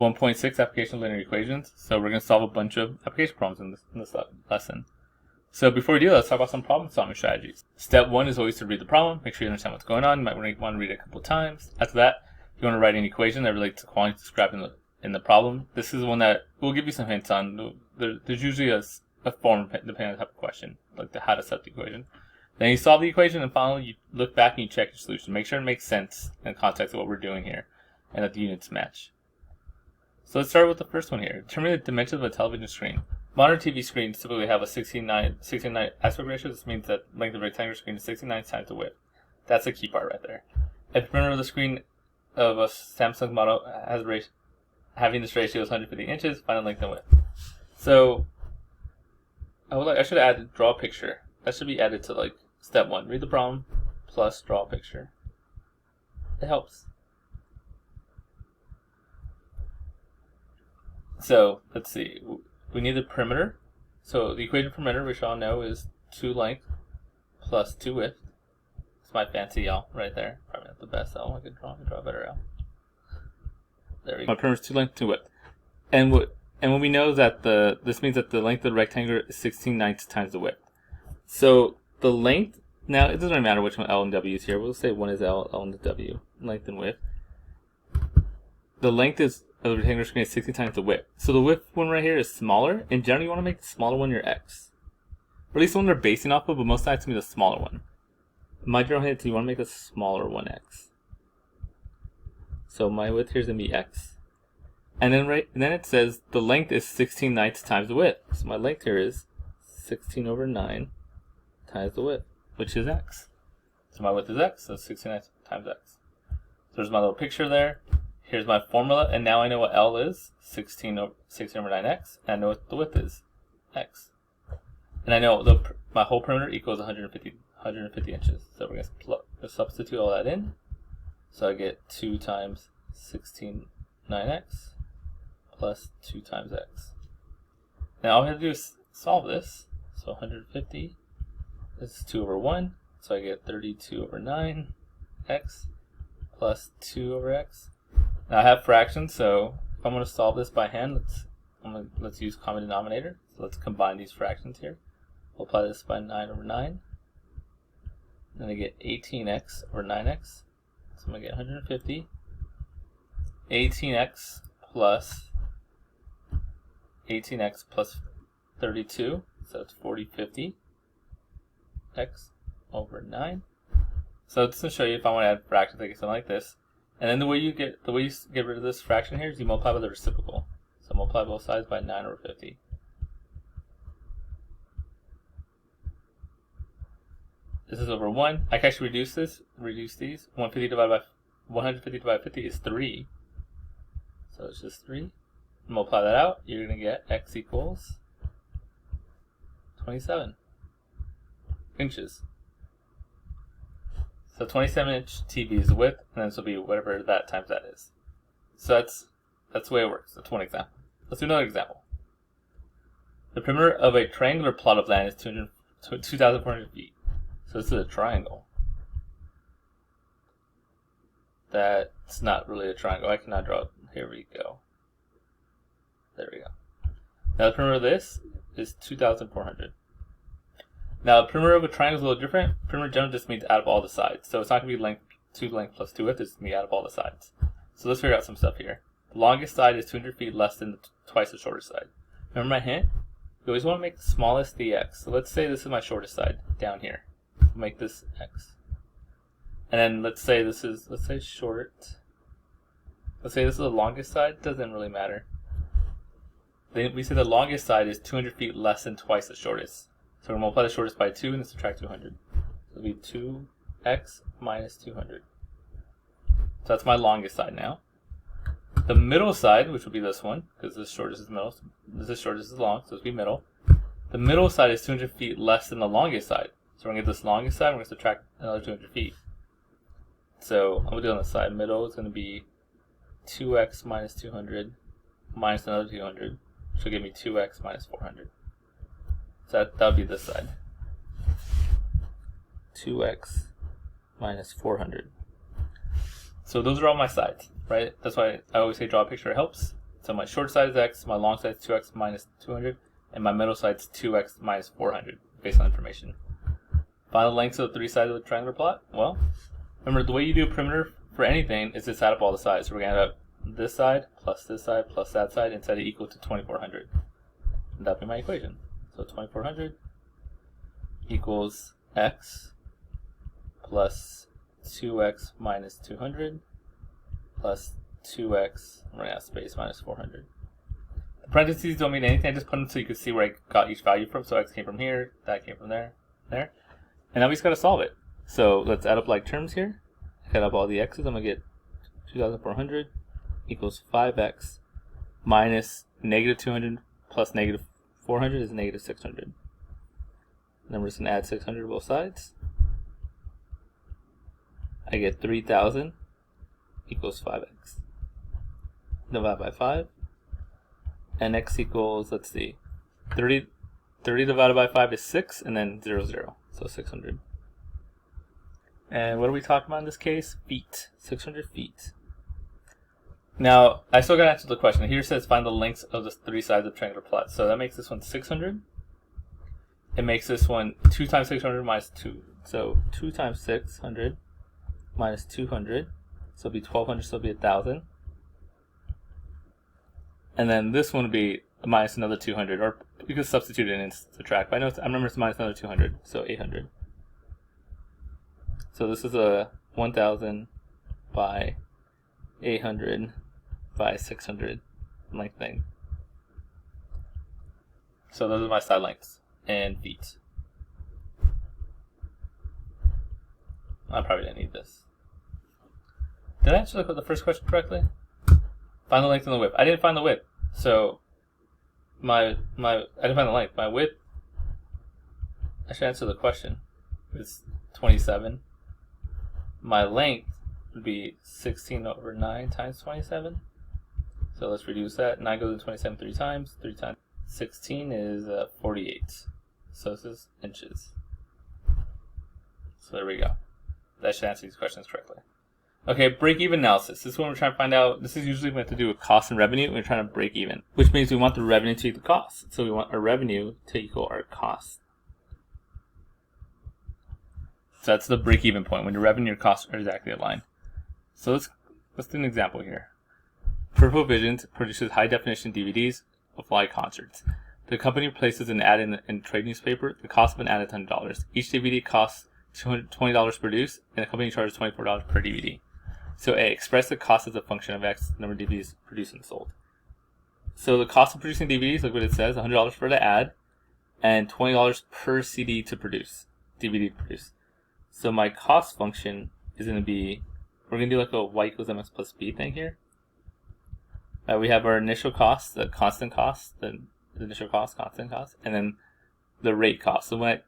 1.6 application of linear equations. So we're going to solve a bunch of application problems in this lesson. So before we do that, let's talk about some problem solving strategies. Step 1 is always to read the problem, make sure you understand what's going on. You might want to read it a couple of times. After that, you want to write an equation that relates to quantities described in the problem. This is one that we'll give you some hints on. There's usually a form depending on the type of question, like how to set the equation. Then you solve the equation, and finally you look back and you check your solution. Make sure it makes sense in the context of what we're doing here, and that the units match. So let's start with the first one here. Determine the dimensions of a television screen. Modern TV screens typically have a 16:9 aspect ratio. This means that the length of a rectangular screen is 69 times the width. That's the key part right there. If the perimeter of the screen of a Samsung model having this ratio is 150 inches, find the length and width. So I should add draw a picture. That should be added to like step 1. Read the problem plus draw a picture. It helps. So let's see. We need the perimeter. So the equation for perimeter, which all know, is 2 length plus 2 width. It's my fancy L right there. Probably not the best L I could draw. I could draw a better L. There we go. My perimeter is 2 length, 2 width. And when we know that this means that the length of the rectangle is 16/9 times the width. So the length, now it doesn't really matter which one L and W is here. We'll say one is L and W, length and width. The length of the rectangular screen is 60 times the width. So the width one right here is smaller. In general, you want to make the smaller one your X. Or at least the one they're basing off of, but most of the time it's going to be the smaller one. My general hint is you want to make the smaller one X. So my width here is going to be X. And then it says the length is 16/9 times the width. So my length here is 16/9 times the width, which is X. So my width is X, so 16/9 times X. So there's my little picture there. Here's my formula, and now I know what L is, 16/9x, and I know what the width is, X. And I know my whole perimeter equals 150 inches. So we're going to substitute all that in. So I get 2 times 16/9x plus 2 times x. Now all we have to do is solve this. So 150 is 2 over 1. So I get 32/9x plus 2 over x. Now I have fractions, so if I'm going to solve this by hand, let's use common denominator. So let's combine these fractions here. We'll apply this by 9/9. Then I get 18x over 9x. So I'm going to get 150. 18x plus 32. So it's 40/50 x over 9. So just to show you, if I want to add fractions, I get something like this. And then the way you get rid of this fraction here is you multiply by the reciprocal. So multiply both sides by 9/50. This is over 1. I can actually reduce these. 150 divided by 50 is 3. So it's just 3. Multiply that out. You're going to get x equals 27 inches. So 27-inch TV is the width, and then this will be whatever that times that is. So that's the way it works. That's one example. Let's do another example. The perimeter of a triangular plot of land is 2,400 feet. So this is a triangle. That's not really a triangle. I cannot draw it. Here we go. There we go. Now the perimeter of this is 2,400. Now the perimeter of a triangle is a little different. Perimeter generally just means add up all the sides. So it's not going to be 2 length plus 2 width. It's going to be add up all the sides. So let's figure out some stuff here. The longest side is 200 feet less than twice the shortest side. Remember my hint? You always want to make the smallest the x. So let's say this is my shortest side down here. We'll make this x. And then let's say this is, let's say this is the longest side. Doesn't really matter. Then we say the longest side is 200 feet less than twice the shortest. So we're going to multiply the shortest by 2 and then subtract 200. So it'll be 2x minus 200. So that's my longest side now. The middle side, which will be this one, because this shortest is middle, this is shortest is long, so it'll be middle. The middle side is 200 feet less than the longest side. So we're going to get this longest side, we're going to subtract another 200 feet. So I'm going to do it on the side. Middle is going to be 2x minus 200 minus another 200, which will give me 2x minus 400. So that would be this side. 2x minus 400. So those are all my sides, right? That's why I always say draw a picture helps. So my short side is x, my long side is 2x minus 200, and my middle side is 2x minus 400, based on information. Find the lengths of the three sides of the triangular plot. Well, remember, the way you do a perimeter for anything is just add up all the sides. So we're going to add up this side plus that side and set it equal to 2400. And that'll be my equation. So 2400 equals x plus 2x minus 200 plus 2x, I'm running out of space, minus 400. The parentheses don't mean anything. I just put them so you can see where I got each value from. So x came from here, that came from there. And now we just got to solve it. So let's add up like terms here. Add up all the x's. I'm going to get 2,400 equals 5x minus negative 200 plus negative 400 is negative 600. Then we're just going to add 600 to both sides. I get 3,000 equals 5x. Divide by 5. And x equals, let's see, 30 divided by 5 is 6, and then 0, 0. So 600. And what are we talking about in this case? Feet. 600 feet. Now, I still got to answer the question. Here it says find the lengths of the three sides of the triangular plot. So that makes this one 600. It makes this one 2 times 600 minus 2. So 2 times 600 minus 200. So it'll be 1200, so it'll be 1000. And then this one would be minus another 200, or you could substitute it in and subtract. But I remember it's minus another 200, so 800. So this is a 1000 by 800 by 600 length thing. So those are my side lengths and feet. I probably didn't need this. Did I answer the first question correctly? Find the length and the width. I didn't find the width. So I didn't find the length. My width, I should answer the question. It's 27. My length would be 16 over 9 times 27. So let's reduce that. 9 goes to 27 3 times. 3 times 16 is 48. So this is inches. So there we go. That should answer these questions correctly. Okay, break-even analysis. This is when we're trying to find out, this is usually when we have to do with cost and revenue. We're trying to break even, which means we want the revenue to equal the cost. So we want our revenue to equal our cost. So that's the break-even point, when your revenue and your costs are exactly aligned. So let's do an example here. Purple Vision produces high-definition DVDs of live concerts. The company places an ad in the trade newspaper. The cost of an ad is $100. Each DVD costs $20 to produce, and the company charges $24 per DVD. So A, express the cost as a function of X number of DVDs produced and sold. So the cost of producing DVDs, look what it says, $100 for the ad, and $20 per CD to produce, DVD to produce. So my cost function is going to be, we're going to do like a y equals mx plus b thing here. We have our initial cost, the constant cost, the initial cost, constant cost, and then the rate cost. So when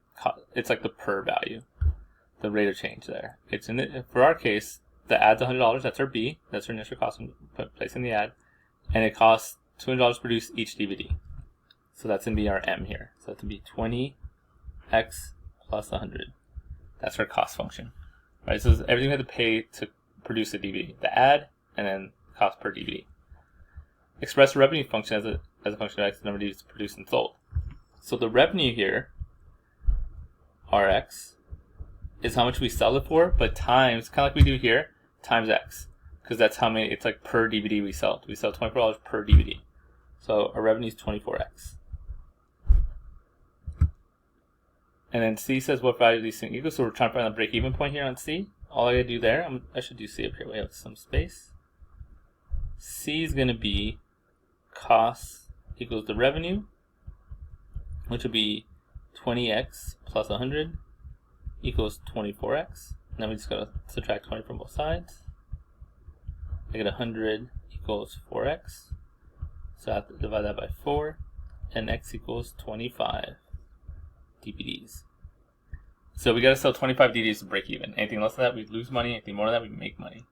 it's like the per value, the rate of change there. It's in it, for our case, the ad's $100, that's our B, that's our initial cost when placing the ad, and it costs $200 to produce each DVD. So that's going to be our M here. So that's going to be 20x plus 100. That's our cost function. Right, so everything we have to pay to produce a DVD. The ad, and then cost per DVD. Express the revenue function as a function of X, the number of DVDs produced and sold. So the revenue here, Rx, is how much we sell it for, but times, kind of like we do here, times X. Because that's how many, it's like per DVD we sell. We sell $24 per DVD. So our revenue is 24x. And then C says what value these things equal. So we're trying to find the break-even point here on C. All I gotta do there, I should do C up here. We have some space. C is gonna be cost equals the revenue, which would be 20x plus 100 equals 24x. And then we just gotta subtract 20 from both sides. I get 100 equals 4x. So I have to divide that by 4. And x equals 25 DVDs. So we gotta sell 25 DVDs to break even. Anything less than that, we lose money. Anything more than that, we make money.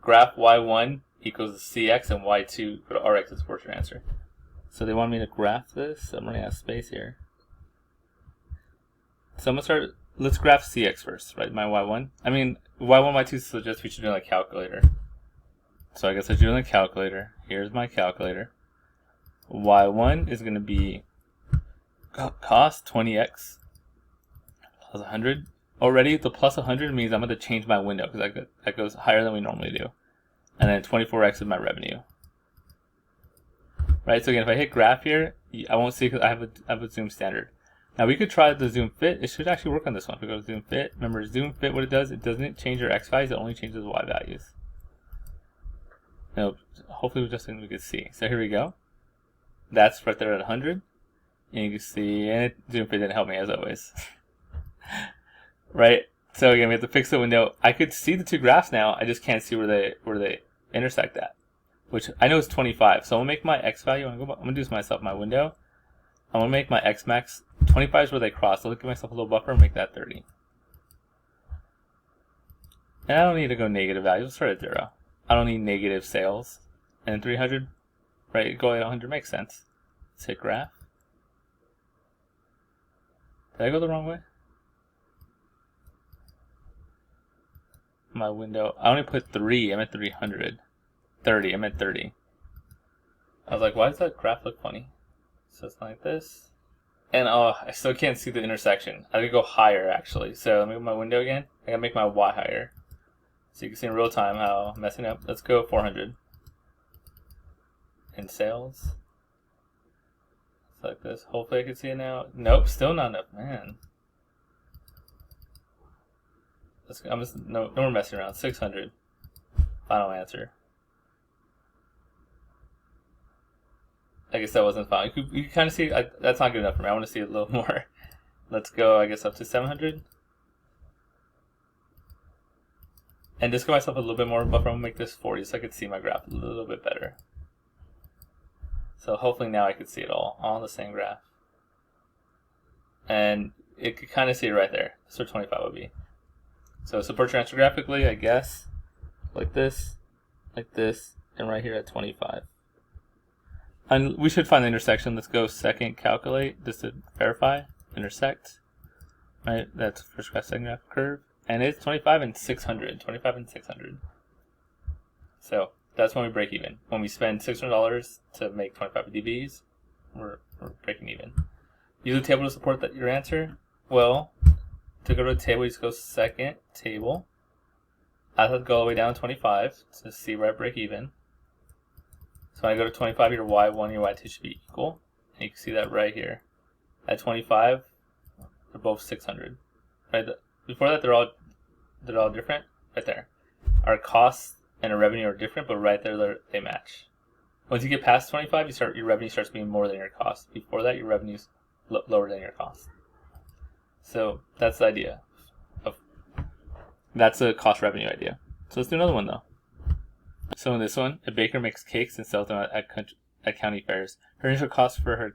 Graph y1 equals cx and y2 go to rx is what's your answer. So they want me to graph this. I'm running out of space here. So I'm gonna start. Let's graph cx first, right? My y1. I mean, y1, y2 suggests we should do like calculator. So I guess I do it on the calculator. Here's my calculator. Y1 is going to be cost 20x plus 100. Already, the plus 100 means I'm going to change my window because that goes higher than we normally do. And then 24x is my revenue. Right, so again, if I hit graph here, I won't see because I have a zoom standard. Now we could try the zoom fit. It should actually work on this one. If we go to zoom fit, remember zoom fit, what it does, it doesn't change your x values, it only changes y values. Now, hopefully just something we could see. So here we go. That's right there at 100. And you can see, and zoom fit didn't help me as always. Right? So again, we have to fix the window. I could see the two graphs now, I just can't see where they intersect at. Which I know is 25. So I'm gonna make my x value, I'm gonna do this myself, my window. I'm gonna make my x max 25 is where they cross. So I'll give myself a little buffer and make that 30. And I don't need to go negative values. Let's start at 0. I don't need negative sales. And 300, right? Going at 100 makes sense. Let's hit graph. Did I go the wrong way? My window. I only put 3. I meant 300. 30. I meant 30. I was like, why does that graph look funny? So it's like this. And oh, I still can't see the intersection. I gotta go higher actually. So let me move my window again. I gotta make my Y higher. So you can see in real time how I'm messing up. Let's go 400. In sales. It's like this. Hopefully I can see it now. Nope, still not enough. Man. I'm just no more messing around. 600. Final answer. I guess that wasn't fine. You can kind of see that's not good enough for me. I want to see a little more. Let's go, I guess, up to 700. And just give myself a little bit more buffer. I'm going to make this 40 so I can see my graph a little bit better. So hopefully now I can see it all on the same graph. And it could kind of see it right there. That's where 25 would be. So support transfer graphically, I guess, like this, and right here at 25. And we should find the intersection. Let's go second calculate just to verify. Intersect. Right? That's first graph, second graph curve. And it's 25 and 600. 25 and 600. So that's when we break even. When we spend $600 to make 25 dBs, we're breaking even. Use a table to support your answer. Well, to go to a table, you just go second table. I have to go all the way down to 25 to see where I break even. So when I go to 25, your Y1 and your Y2 should be equal. And you can see that right here. At 25, they're both 600. Right? Before that, they're all different. Right there. Our costs and our revenue are different, but right there they match. Once you get past 25, your revenue starts being more than your cost. Before that, your revenue's lower than your cost. So that's the idea. That's a cost revenue idea. So let's do another one though. So in this one, a baker makes cakes and sells them at county fairs. Her initial cost to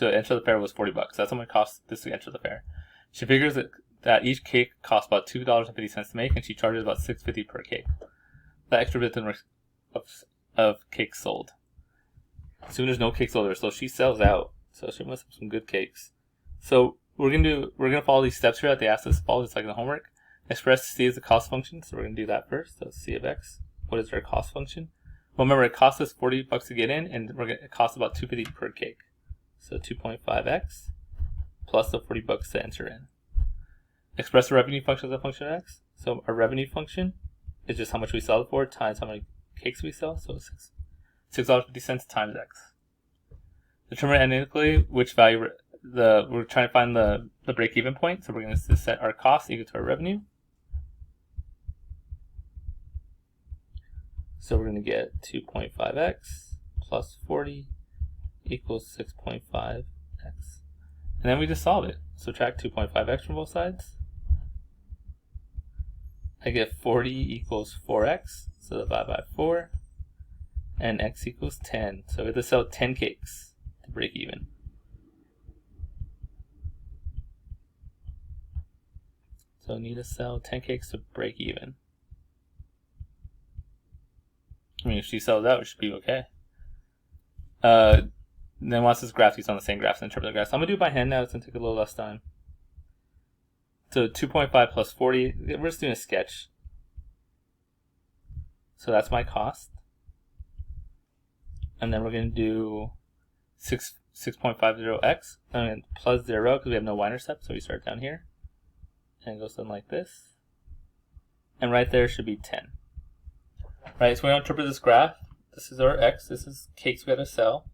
enter the fair was $40. That's how much it costs this to enter the fair. She figures that each cake costs about $2.50 to make, and she charges about $6.50 per cake. The extra bit of cakes sold. Soon there's no cakes sold, so she sells out. So she must have some good cakes. So we're gonna follow these steps here that they asked us to follow, just like in the homework. Express C as the cost function, so we're gonna do that first. So C of X. What is our cost function? Well, remember, it costs us $40 to get in, and it costs about $2.50 per cake. So 2.5x plus the $40 to enter in. Express the revenue function as a function of x. So our revenue function is just how much we sell it for times how many cakes we sell. So $6.50 times x. Determine analytically which value we're trying to find the break-even point. So we're going to set our cost equal to our revenue. So we're going to get 2.5x plus 40 equals 6.5x. And then we just solve it. Subtract 2.5x from both sides. I get 40 equals 4x, so divide by 4. And x equals 10. So we have to sell 10 cakes to break even. So we need to sell 10 cakes to break even. I mean, if she sells out, it should be okay. Then once this graph, he's on the same graphs and interpret the graphs. I'm going to do it by hand now. It's going to take a little less time. So 2.5 plus 40. We're just doing a sketch. So that's my cost. And then we're going to do 6.50x, and then plus 0 because we have no y-intercept, so we start down here. And it goes something like this. And right there should be 10. Right, so we're going to interpret this graph. This is our x, this is cakes we got to sell.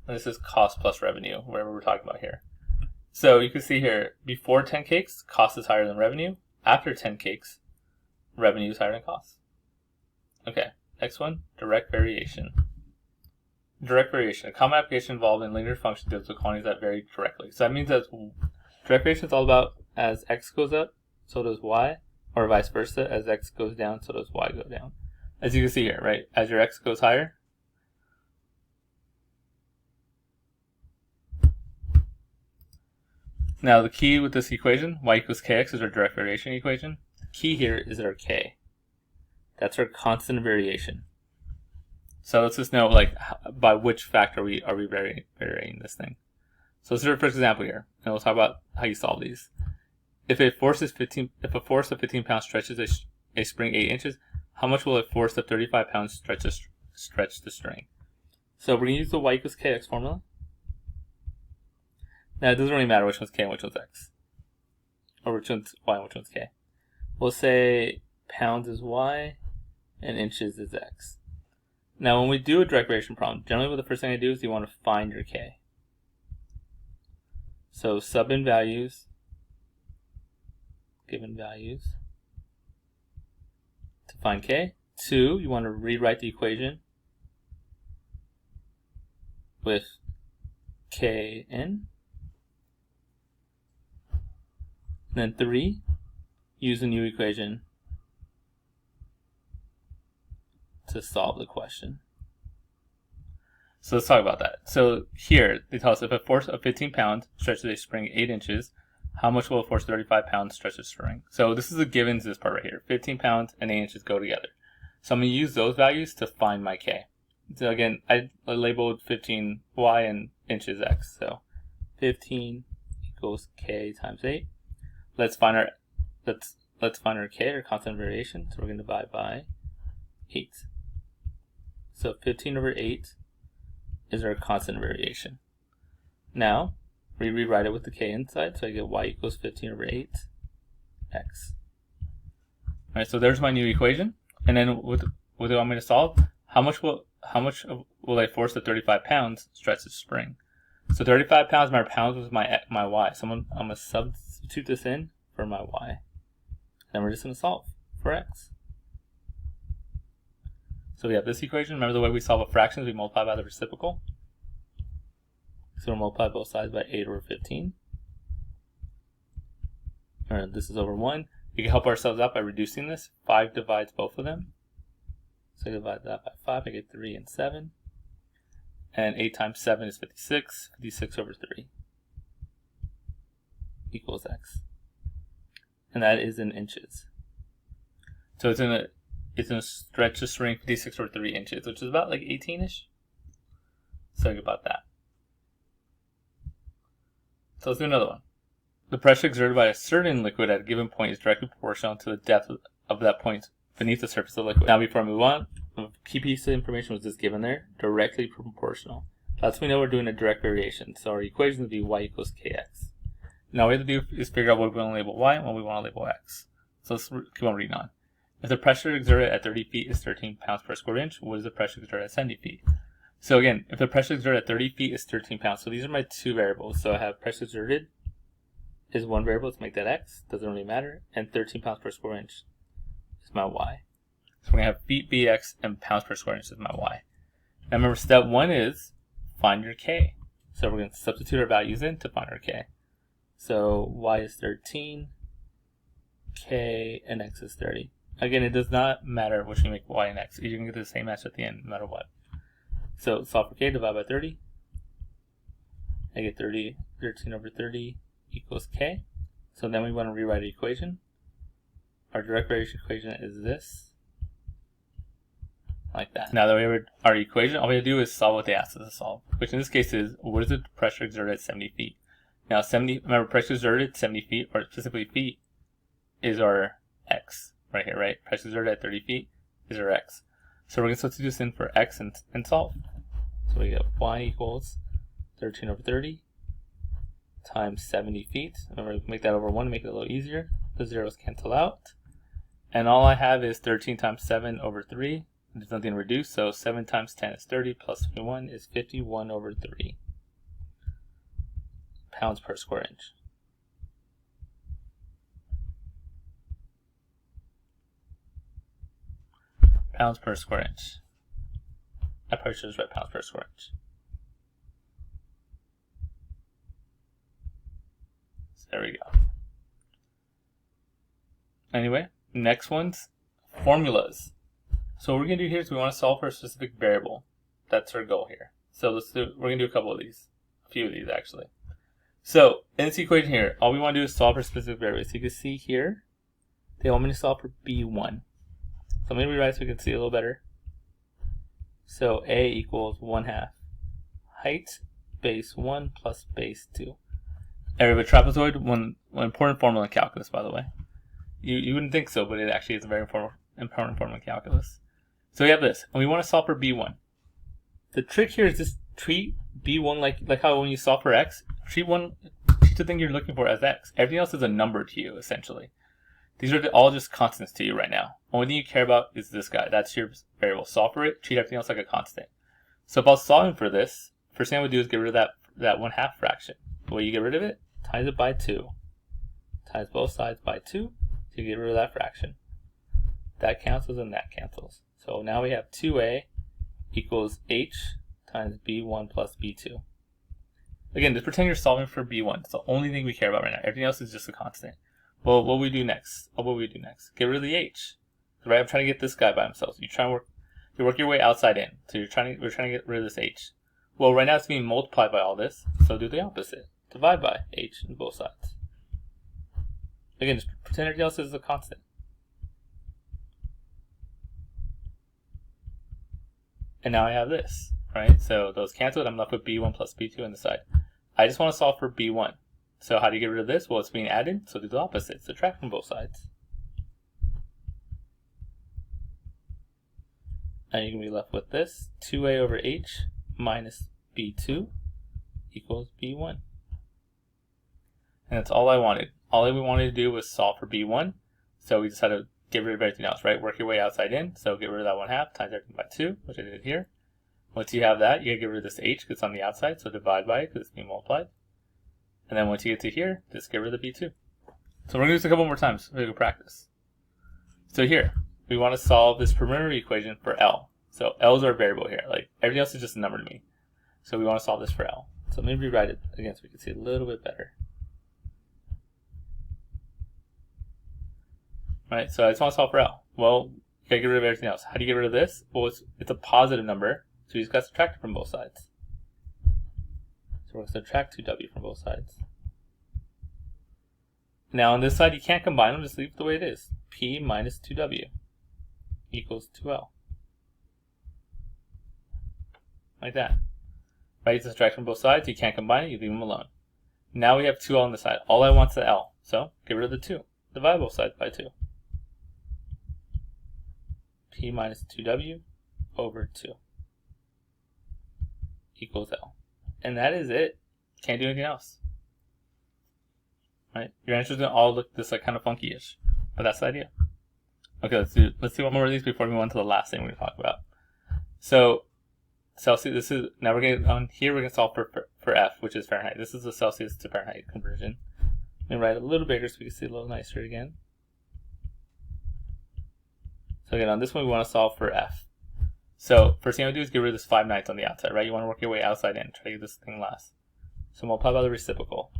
And this is cost plus revenue, whatever we're talking about here. So you can see here, before 10 cakes, cost is higher than revenue. After 10 cakes, revenue is higher than cost. Okay, next one, direct variation. Direct variation, a common application involved in linear functions deals with quantities that vary directly. So that means that direct variation is all about as x goes up, so does y, or vice versa, as x goes down, so does y go down. As you can see here, right, as your x goes higher, now the key with this equation, y equals kx, is our direct variation equation. The key here is our k. That's our constant variation. So let's just know, like, by which factor are we varying this thing. So let's do our first example here, and we'll talk about how you solve these. If a force of 15 pounds stretches a spring 8 inches, how much will a force of 35 pounds stretch the string? So we're going to use the y equals kx formula. Now it doesn't really matter which one's k and which one's x, or which one's y and which one's k. We'll say pounds is y and inches is x. Now when we do a direct variation problem, generally what the first thing I do is you want to find your k. So sub in values, given values, to find k. 2, you want to rewrite the equation with k in. And then 3, use a new equation to solve the question. So let's talk about that. So here, they tell us if a force of 15 pounds stretches a spring 8 inches, how much will a force of 35 pounds stretch a string? So this is the givens, this part right here. 15 pounds and 8 inches go together. So I'm going to use those values to find my k. So again, I labeled 15 y and inches x. So 15 equals k times 8. Let's find our k, our constant variation. So we're going to divide by 8. So 15 over 8 is our constant variation. Now, we rewrite it with the k inside, so I get y equals 15 over 8 x. Alright, so there's my new equation. And then what do you want me to solve? How much will a force of 35 pounds stretch the spring? So 35 pounds, my pounds was my y. So I'm going to substitute this in for my y. Then we're just going to solve for x. So we have this equation. Remember the way we solve a fraction is we multiply by the reciprocal. So we'll multiply both sides by 8 over 15. Or this is over 1. We can help ourselves out by reducing this. 5 divides both of them. So I divide that by 5. I get 3 and 7. And 8 times 7 is 56. 56 over 3 equals x. And that is in inches. So it's going to stretch the string 56 over 3 inches, which is about like 18-ish. So think about that. So let's do another one. The pressure exerted by a certain liquid at a given point is directly proportional to the depth of that point beneath the surface of the liquid. Now before I move on, the key piece of information was just given there, directly proportional. That's when we know we're doing a direct variation. So our equation would be y equals kx. Now what we have to do is figure out what we want to label y and what we want to label x. So let's keep on reading on. If the pressure exerted at 30 feet is 13 pounds per square inch, what is the pressure exerted at 70 feet? So again, if the pressure exerted at 30 feet is 13 pounds, so these are my two variables. So I have pressure exerted is one variable, let's make that x, doesn't really matter, and 13 pounds per square inch is my y. So we're going to have feet bx and pounds per square inch is my y. Now remember, step 1 is find your k. So we're going to substitute our values in to find our k. So y is 13, k and x is 30. Again, it does not matter which you make y and x. You're going to get the same answer at the end no matter what. So solve for k, divide by 30. I get 13 over 30 equals k. So then we want to rewrite the equation. Our direct variation equation is this. Like that. Now that we have our equation, all we have to do is solve what they asked us to solve. Which in this case is, what is the pressure exerted at 70 feet? Now remember, pressure exerted at 70 feet, or specifically feet, is our x. right here, right? Price exerted at 30 feet is our x. So we're going to substitute this in for x and solve. So we get y equals 13 over 30 times 70 feet. Remember, we can make that over 1 to make it a little easier. The zeros cancel out. And all I have is 13 times 7 over 3. There's nothing to reduce, so 7 times 10 is 30, plus 51 is 51 over 3 pounds per square inch. Pounds per square inch. I probably should have read pounds per square inch. So there we go. Anyway, next one's formulas. So what we're going to do here is we want to solve for a specific variable. That's our goal here. So we're going to do a couple of these. A few of these, actually. So, in this equation here, all we want to do is solve for specific variables. So you can see here, they want me to solve for B1. So let me rewrite so we can see a little better. So A equals 1/2 height base 1 plus base 2. Area of a trapezoid, one important formula in calculus, by the way. You wouldn't think so, but it actually is a very important formula in calculus. So we have this, and we want to solve for B1. The trick here is just treat B1 like how when you solve for x, treat the thing you're looking for as x. Everything else is a number to you, essentially. These are all just constants to you right now. Only thing you care about is this guy. That's your variable. Solve for it, treat everything else like a constant. So if I was solving for this, first thing I would do is get rid of that 1/2 fraction. The way you get rid of it, times it by 2. Times both sides by 2 to get rid of that fraction. That cancels and that cancels. So now we have 2a equals h times b1 plus b2. Again, just pretend you're solving for b1. It's the only thing we care about right now. Everything else is just a constant. Well, what will we do next? Get rid of the h. Right? I'm trying to get this guy by himself. So you work your way outside in. So we're trying to get rid of this h. Well, right now it's being multiplied by all this. So do the opposite. Divide by h on both sides. Again, just pretend everything else is a constant. And now I have this, right? So those canceled. I'm left with b1 plus b2 on the side. I just want to solve for b1. So how do you get rid of this? Well, it's being added, so do the opposite. Subtract from both sides. And you can be left with this. 2a over h minus b2 equals b1. And that's all I wanted. All we wanted to do was solve for b1. So we just had to get rid of everything else, right? Work your way outside in. So get rid of that 1/2 times everything by 2, which I did here. Once you have that, you gotta get rid of this h because it's on the outside. So divide by it because it's being multiplied. And then once you get to here, just get rid of the b2. So we're going to do this a couple more times so we can practice. So here, we want to solve this preliminary equation for L. So L is our variable here. Like everything else is just a number to me. So we want to solve this for L. So let me rewrite it again so we can see a little bit better. Right, so I just want to solve for L. Well, you gotta get rid of everything else. How do you get rid of this? Well, it's a positive number, so you just gotta subtract it from both sides. So we're going to subtract 2w from both sides. Now on this side, you can't combine them, just leave it the way it is. P minus 2w equals 2l. Like that. Right, you subtract from both sides, you can't combine it, you leave them alone. Now we have 2l on the side. All I want is the l, so get rid of the 2. Divide both sides by 2. P minus 2w over 2 equals L. And that is it. Can't do anything else. Right? Your answers gonna all look this like kind of funky-ish, but that's the idea. Okay, let's do one more of these before we move on to the last thing we're gonna talk about. So Celsius. Now we're gonna on here we're gonna solve for F, which is Fahrenheit. This is the Celsius to Fahrenheit conversion. Let me write it a little bigger so we can see a little nicer again. So again, on this one we want to solve for F. So first thing I would do is get rid of this 5/9 on the outside, right? You want to work your way outside in, try to get this thing last. So multiply by the reciprocal.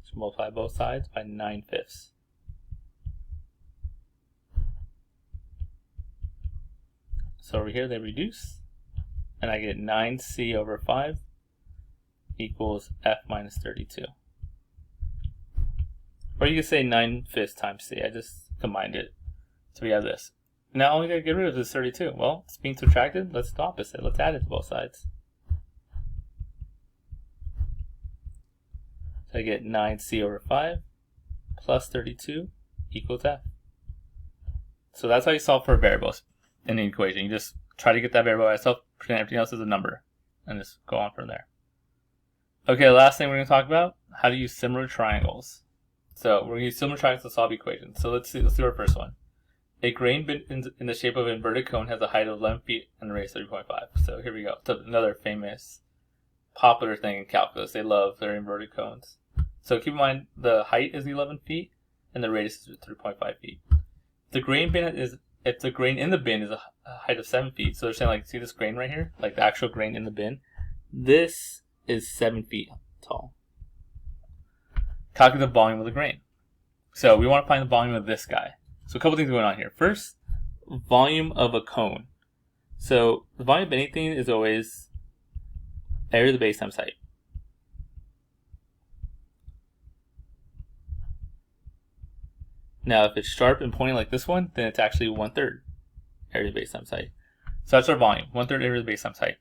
So multiply both sides by 9/5. So over here they reduce, and I get 9c over 5 equals F minus 32. Or you could say 9/5 times c. I just combined it. So we have this. Now all we gotta get rid of is 32. Well, it's being subtracted. Let's do the opposite. Let's add it to both sides. So I get 9c over 5 plus 32 equals F. So that's how you solve for variables in an equation. You just try to get that variable by itself, pretend everything else is a number, and just go on from there. Okay, the last thing we're going to talk about, how to use similar triangles. So we're going to use similar triangles to solve equations. So let's do our first one. A grain bin in the shape of an inverted cone has a height of 11 feet and a radius of 3.5. So here we go. It's another famous, popular thing in calculus. They love their inverted cones. So keep in mind the height is 11 feet and the radius is 3.5 feet. If the grain in the bin is a height of 7 feet, so they're saying, like, see this grain right here? Like the actual grain in the bin? This is 7 feet tall. Calculate the volume of the grain. So we want to find the volume of this guy. So a couple things going on here. First, volume of a cone. So the volume of anything is always area of the base times height. Now if it's sharp and pointing like this one, then it's actually 1/3 area of the base times height. So that's our volume, 1/3 area of the base times height.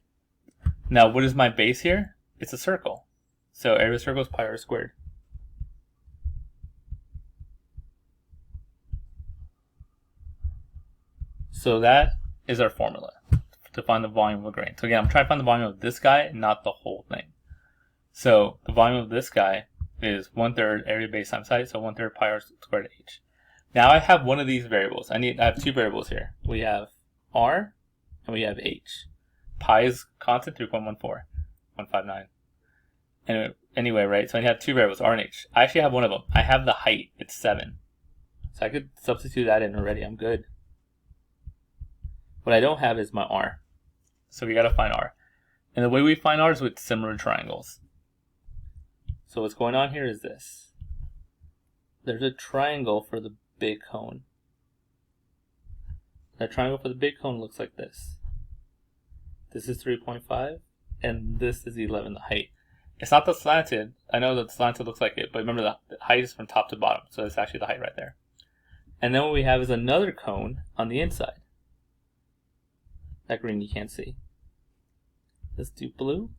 Now what is my base here? It's a circle. So area of the circle is pi r squared. So that is our formula to find the volume of a grain. So again, I'm trying to find the volume of this guy, not the whole thing. So the volume of this guy is 1/3 area base times height, so 1/3 pi r squared h. Now I have one of these variables. I have two variables here. We have r and we have h. Pi is constant, 3.14159. And anyway, right? So I have two variables, r and h. I actually have one of them. I have the height. It's 7. So I could substitute that in already. I'm good. What I don't have is my r. So we got to find r. And the way we find r is with similar triangles. So what's going on here is this. There's a triangle for the big cone. That triangle for the big cone looks like this. This is 3.5, and this is 11, the height. It's not the slanted. I know that the slanted looks like it, but remember the height is from top to bottom, so it's actually the height right there. And then what we have is another cone on the inside. That green you can't see. Let's do blue.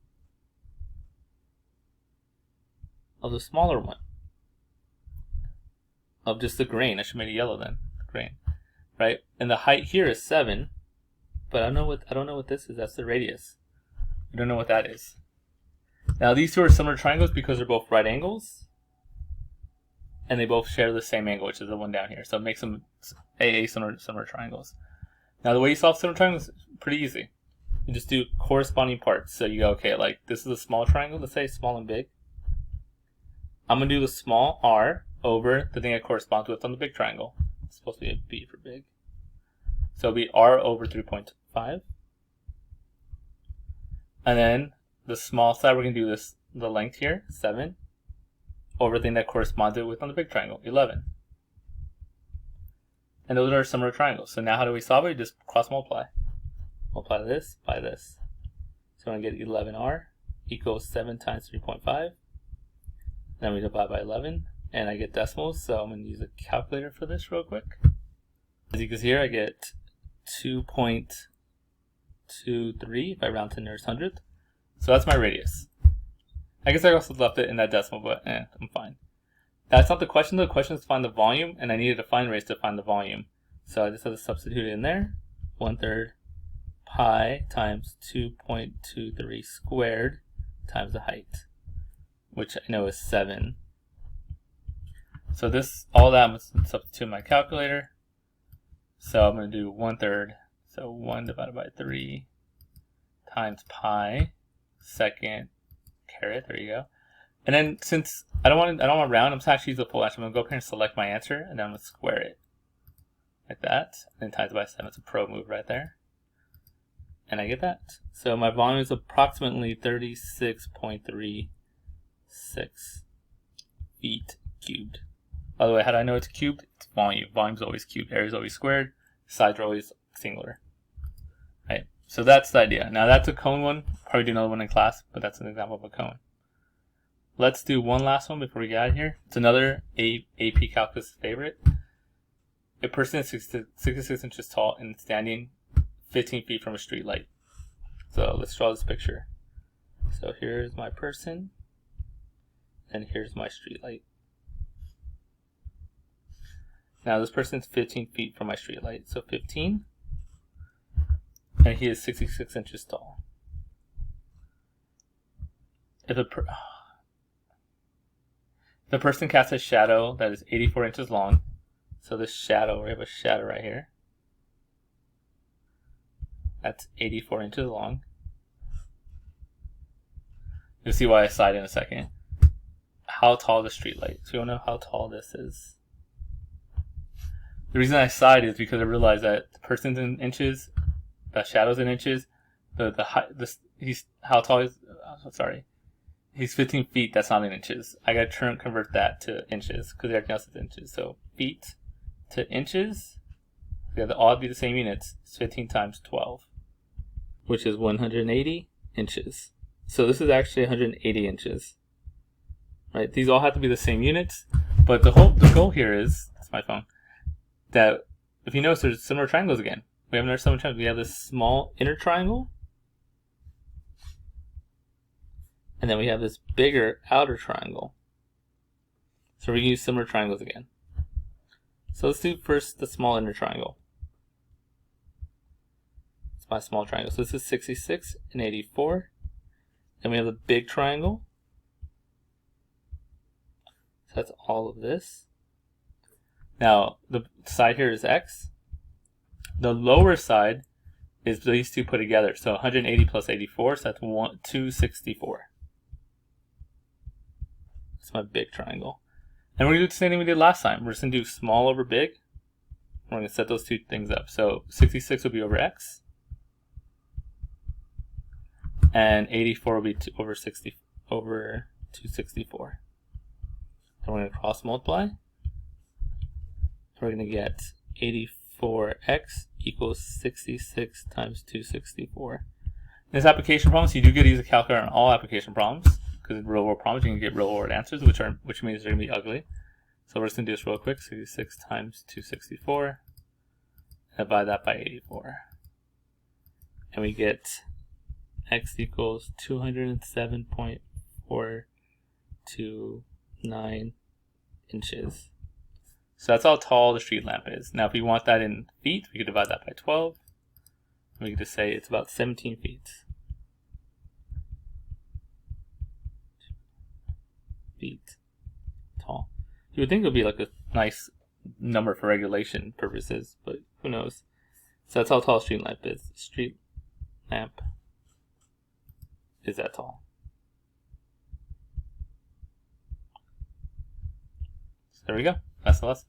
Of the smaller one. Of just the grain. I should make it yellow then. Grain. Right? And the height here is 7. But I don't know what this is. That's the radius. I don't know what that is. Now these two are similar triangles because they're both right angles. And they both share the same angle, which is the one down here. So it makes them AA similar triangles. Now the way you solve similar triangles is pretty easy. You just do corresponding parts. So you go, okay, like this is a small triangle. Let's say small and big. I'm going to do the small r over the thing it corresponds with on the big triangle. It's supposed to be a b for big. So it'll be r over 3.5. And then the small side, we're going to do this, the length here, 7, over the thing that corresponds with on the big triangle, 11. And those are similar triangles. So now how do we solve it? We just cross multiply. Multiply this by this. So I'm going to get 11r equals 7 times 3.5. Then we divide by 11, and I get decimals, so I'm going to use a calculator for this real quick. As you can see here, I get 2.23 if I round to nearest hundredth. So that's my radius. I guess I also left it in that decimal, but I'm fine. That's not the question. The question is to find the volume, and I needed to find radius to find the volume. So I just have to substitute it in there. 1/3 pi times 2.23 squared times the height, which I know is 7. So all that I'm going to substitute in my calculator. So I'm going to do 1/3, so 1 divided by 3 times pi second caret, there you go. And then since I don't want to round, I'm just actually use the full answer. I'm going to go up here and select my answer, and then I'm going to square it like that, and then times by 7. It's a pro move right there. And I get that. So my volume is approximately 36.36 feet cubed. By the way, how do I know it's cubed? It's volume. Volume's always cubed. Area is always squared. Sides are always singular. Right? So that's the idea. Now that's a cone one. Probably do another one in class, but that's an example of a cone. Let's do one last one before we get out of here. It's another AP Calculus favorite. A person is 66 inches tall and standing 15 feet from a street light. So let's draw this picture. So here's my person, and here's my street light. Now this person's 15 feet from my street light, so 15, and he is 66 inches tall. If a person casts a shadow that is 84 inches long, so this shadow, we have a shadow right here, that's 84 inches long. You'll see why I slide in a second. How tall is the street light? So you want to know how tall this is. The reason I side is because I realize that the person's in inches, the shadow's in inches, he's how tall is, sorry, he's 15 feet, that's not in inches. I gotta convert that to inches, because everything else is inches. So feet to inches, they have to all be the same units. It's 15 times 12, which is 180 inches. So this is actually 180 inches. Right? These all have to be the same units, but the goal here is, that's my phone, that if you notice there's similar triangles again. We have another similar triangle. We have this small inner triangle, and then we have this bigger outer triangle. So we're going to use similar triangles again. So let's do first the small inner triangle. It's my small triangle. So this is 66 and 84. Then we have the big triangle. So that's all of this. Now the side here is x. The lower side is these two put together. So 180 plus 84, so that's 264. That's my big triangle. And we're going to do the same thing we did last time. We're just going to do small over big. We're going to set those two things up. So 66 will be over x. And 84 will be over 264. Then we're going to cross multiply. We're going to get 84x equals 66 times 264. In this application problem, so you do get to use a calculator on all application problems, because in real world problems you can get real world answers, which means they're going to be ugly. So we're just going to do this real quick. 66 times 264. Divide that by 84. And we get x equals 207.429 inches. So that's how tall the street lamp is. Now if we want that in feet, we could divide that by 12. We could just say it's about 17 feet. Feet tall. You would think it would be like a nice number for regulation purposes, but who knows. So that's how tall a street lamp is. Street lamp is that tall. So there we go. That's the lesson.